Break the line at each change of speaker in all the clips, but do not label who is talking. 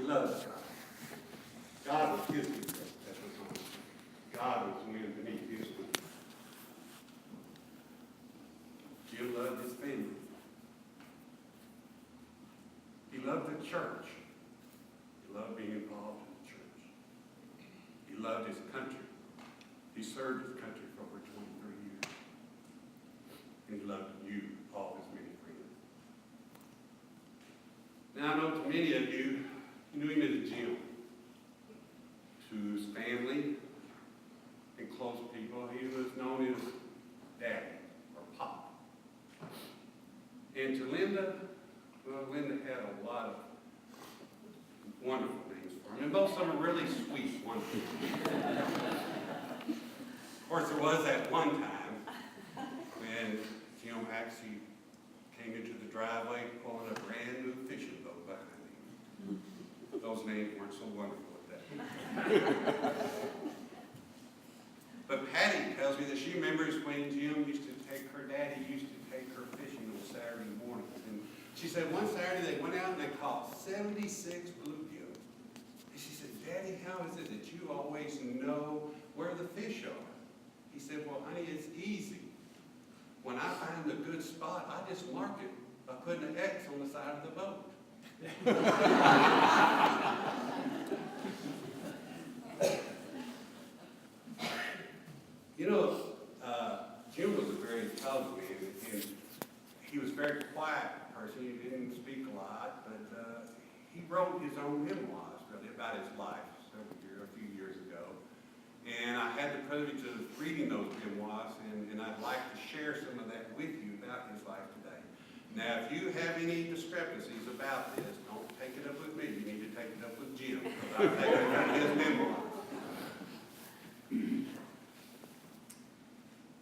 loves God. God was his people at the time. God was winning beneath his wings. Jim loved his family. He loved the church. He loved being involved in the church. He loved his country. He served his country for over 23 years. And he loved you, all his many friends. Now, I know to many of you, you knew him as Jim. To his family and close people, he was known as Daddy or Pop. And to Linda, well, Linda had a lot of wonderful names for him. And most of them are really sweet, wonderful. Of course, there was that one time when Jim actually came into the driveway pulling a brand new fishing boat behind him. Those names weren't so wonderful at that time. But Patty tells me that she remembers when Jim used to take her, Daddy used to take her fishing on Saturday mornings. And she said one Saturday they went out and they caught 76 bluegill. And she said, Daddy, how is it that you always know where the fish are? He said, well, honey, it's easy. When I find a good spot, I just mark it by putting an X on the side of the boat. You know, Jim was a very intelligent man, and he was a very quiet person. He didn't speak a lot, but he wrote his own memoirs, really, about his life a few years ago. And I had the privilege of reading those memoirs, and I'd like to share some of that with you about his life today. Now, if you have any discrepancies about this, don't take it up with me. You need to take it up with Jim, because I've taken it out of his memoirs.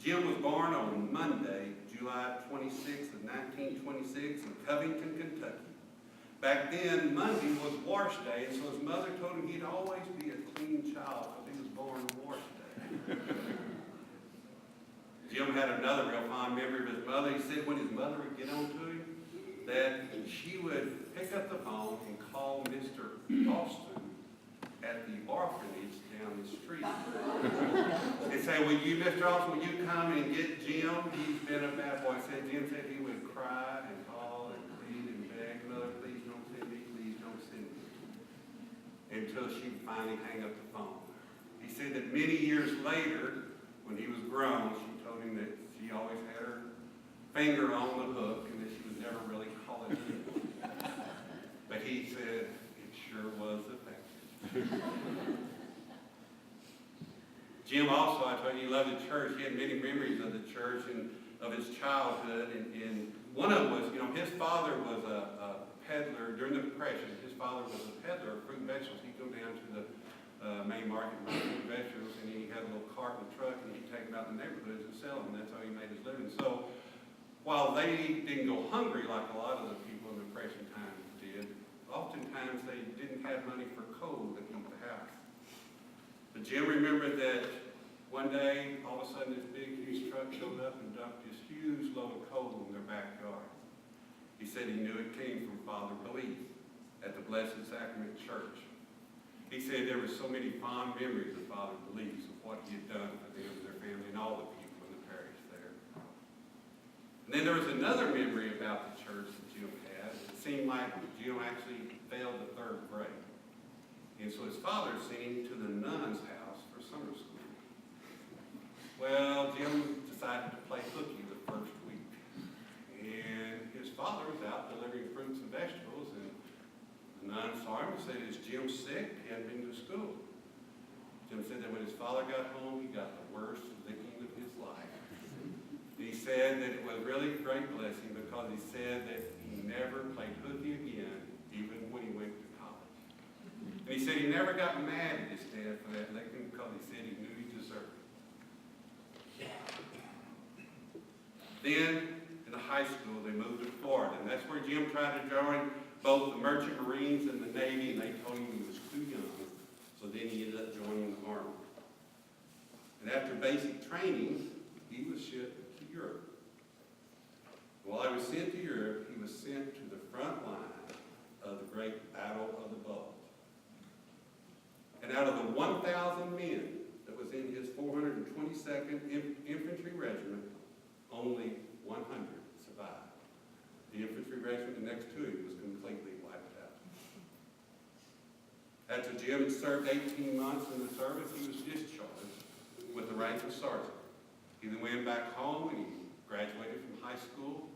Jim was born on Monday, July 26th of 1926 in Covington, Kentucky. Back then, Monday was wash day, and so his mother told him he'd always be a clean child because he was born on wash day. Jim had another real fond memory of his mother. He said when his mother would get on to him, that she would pick up the phone and call Mr. Austin at the orphanage down the street. They'd say, will you, Mr. Austin, will you come and get Jim? He's been a bad boy. Jim said he would cry and call and plead and beg, Mother, please don't send me, please don't send me. Until she would finally hang up the phone. He said that many years later, when he was grown, she told him that she always had her finger on the hook and that she was never really calling him. But he said it sure was effective. Jim also, I told you, he loved the church. He had many memories of the church and of his childhood. And one of them was, his father was a peddler during the Depression. His father was a peddler of fruit and vegetables. He'd go down to the main market and buy fruit and vegetables, and he had a little cart and truck, and he'd take them out in the neighborhoods and sell them. That's how he made his living. So while they didn't go hungry like a lot of the people in the Depression times did, oftentimes they didn't have money for coal to keep the house. But Jim remembered that one day, all of a sudden, this big, huge truck showed up and dumped this huge load of coal in their backyard. He said he knew it came from Father Belief at the Blessed Sacrament Church. He said there were so many fond memories of Father Belief, of what he had done for them and their family and all the people in the parish there. And then there was another memory about the church that Jim had. It seemed like Jim actually failed the 3rd grade. And so his father sent him to the nun's house for summer school. Well, Jim decided to play hooky the first week. And his father was out delivering fruits and vegetables, and the nun saw him and said, is Jim sick? He hadn't been to school. Jim said that when his father got home, he got the worst licking of his life. And he said that it was really a great blessing because he said that he never played hooky again, even when he went to college. And he said he never got mad at his dad for that licking because he said he knew he deserved it. Then, in the high school, they moved to Florida, and that's where Jim tried to join both the Merchant Marines and the Navy, and they told him he was too young, so then he ended up joining the Army. And after basic training, he was shipped to Europe. While he was sent to Europe, he was sent to the front line of the Great Battle of the Bulge. And out of the 1,000 men that was in his 422nd Infantry Regiment, only 100 survived. The infantry regiment next to him was completely wiped out. After Jim had served 18 months in the service, he was discharged with the rank of sergeant. He then went back home and he graduated from high school,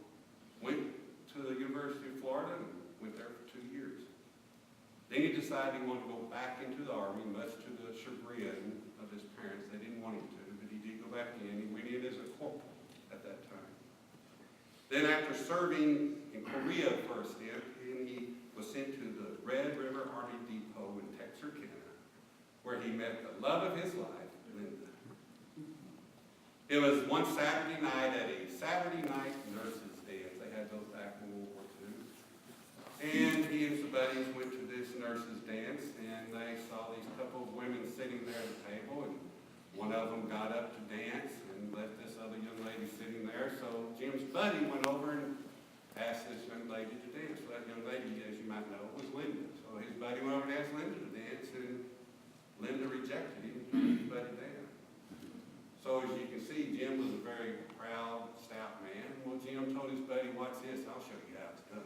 went to the University of Florida and went there for 2 years. Then he decided he wanted to go back into the Army, much to the chagrin of his parents. They didn't want him to, but he did go back in. He went in as a corporal at that time. Then after serving in Korea for a stint, he was sent to the Red River Army Depot in Texarkana, where he met the love of his life, Linda. It was one Saturday night at a Saturday night nurses' dance. They had those back in World War II. And he and some buddies went to this nurses' dance, and they saw these couple of women sitting there at the table, and one of them got up to dance and left this other young lady sitting there. So Jim's buddy went over and asked this young lady to dance. Well, that young lady, as you might know, was Linda. So his buddy went over and asked Linda to dance, and Linda rejected him and turned his buddy down. So as you can see, Jim was a very proud, stout man. Well, Jim told his buddy, "Watch this, I'll show you how it's done."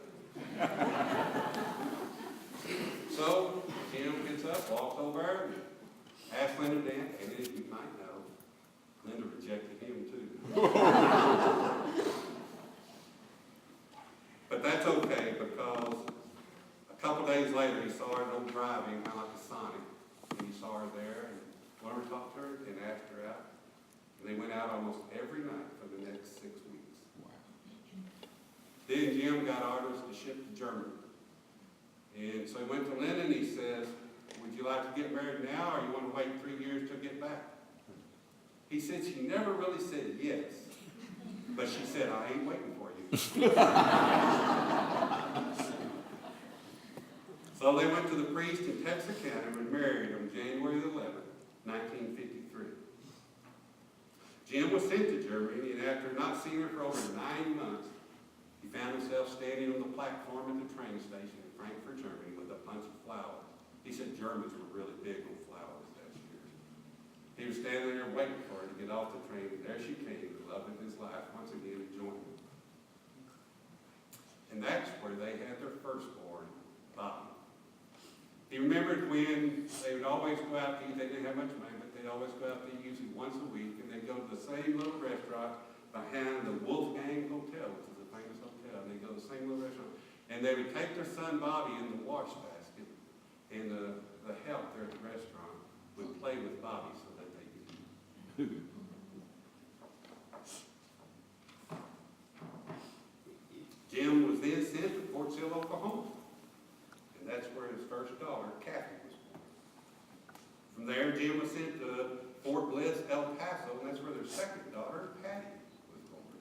So Jim gets up, walks over, asked Linda to dance, and as you might know, Linda rejected him too. But that's okay, because a couple days later he saw her go driving, kind of like a Sonic, and he saw her there and wanted to talk to her and asked her out. And they went out almost every night for the next 6 weeks. Wow. Then Jim got orders to ship to Germany. And so he went to Linda and he says, "Would you like to get married now, or you want to wait 3 years to get back?" He said she never really said yes, but she said, "I ain't waiting for you." So they went to the priest in Texarkana and were married on January 11th, 1953. Jim was sent to Germany, and after not seeing her for over 9 months, he found himself standing on the platform at the train station in Frankfurt, Germany, with a bunch of flowers. He said Germans were really big on flowers that year. He was standing there waiting for her to get off the train, and there she came, the love of his life, once again to join him. And that's where they had their firstborn, Bobby. He remembered when they would always go out to eat. They didn't have much money, but they'd always go out to eat usually once a week, and they'd go to the same little restaurant behind the Wolfgang Hotel, which is a famous hotel. And they'd go to the same little restaurant, and they would take their son Bobby in the wash basket, and the help there at the restaurant would play with Bobby so that they could eat. Jim was then sent to Fort Sill, Oklahoma. And that's where his first daughter, Kathy, was born. From there, Jim was sent to Fort Bliss, El Paso, and that's where their second daughter, Patty, was born.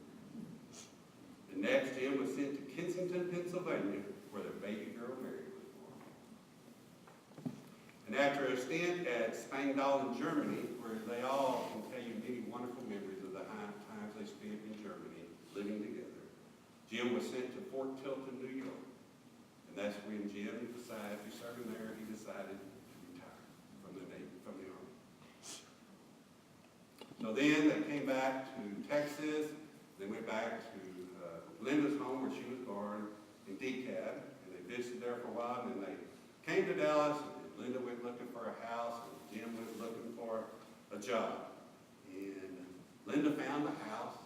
The next, Jim was sent to Kensington, Pennsylvania, where their baby girl, Mary, was born. And after a stint at Spangdahl in Germany, where they all can tell you many wonderful memories of the times they spent in Germany, living together, Jim was sent to Fort Tilton, New York. And that's when Jim decided, after serving there, he decided to retire from the Army. So then they came back to Texas. They went back to Linda's home where she was born in DeKalb, and they visited there for a while. And then they came to Dallas, and Linda went looking for a house, and Jim went looking for a job. And Linda found a house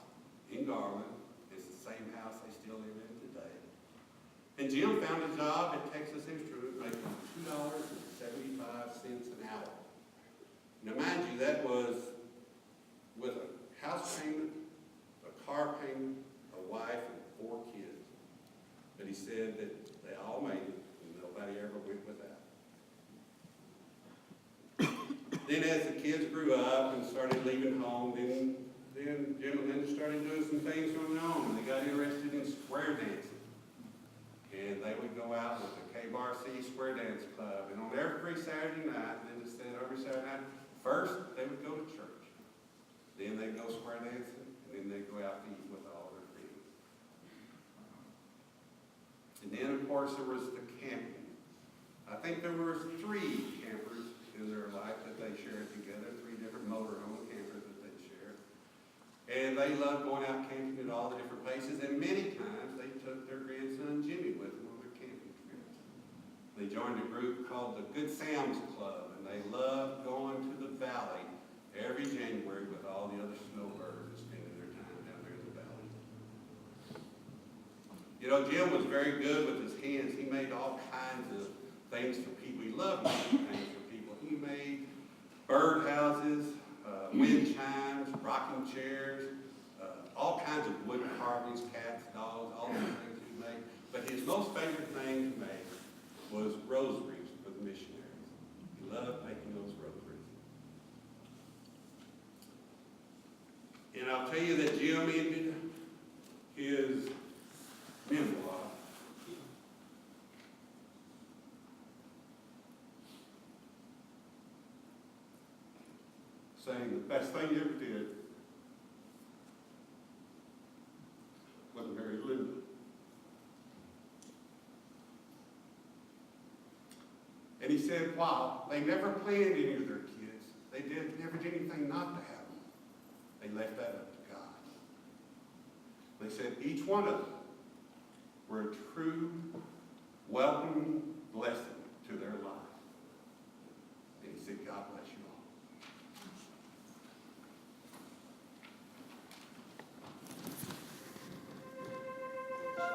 in Garland. It's the same house they still live in today. And Jim found a job at Texas Instruments making $2.75 an hour. Now, mind you, that was with a house payment, a car payment, a wife, and 4 kids. But he said that they all made it, and nobody ever went without. Then as the kids grew up and started leaving home, then Jim and Linda started doing some things on their own. They got interested in square dancing. And they would go out with the KBRC Square Dance Club. And on every Saturday night, Linda said every Saturday night, first they would go to church. Then they'd go square dancing, and then they'd go out to eat with all their friends. And then, of course, there was the camping. I think there were 3 campers in to their life that they share together, 3 different motorhome campers that they share. And they love going out camping at all the different places, and many times they took their grandson Jimmy with them on their camping trips. They joined a group called the Good Sam's Club, and they loved going to the valley every January with all the other snowbirds and spending their time down there in the valley. You know, Jim was very good with his hands. He made all kinds of things for people. He loved making things for people. He made birdhouses, wind chimes, rocking chairs, all kinds of wood carvings, cats, dogs, all those things he made. But his most favorite thing to make was rosaries for the missionaries. He loved making those rosaries. And I'll tell you that Jim ended his memoir saying the best thing he ever did was marry Linda. And he said, wow, they never planned any of their kids. They never did anything not to have them. They left that up to God. They said each one of them were a true, welcoming blessing to their lives.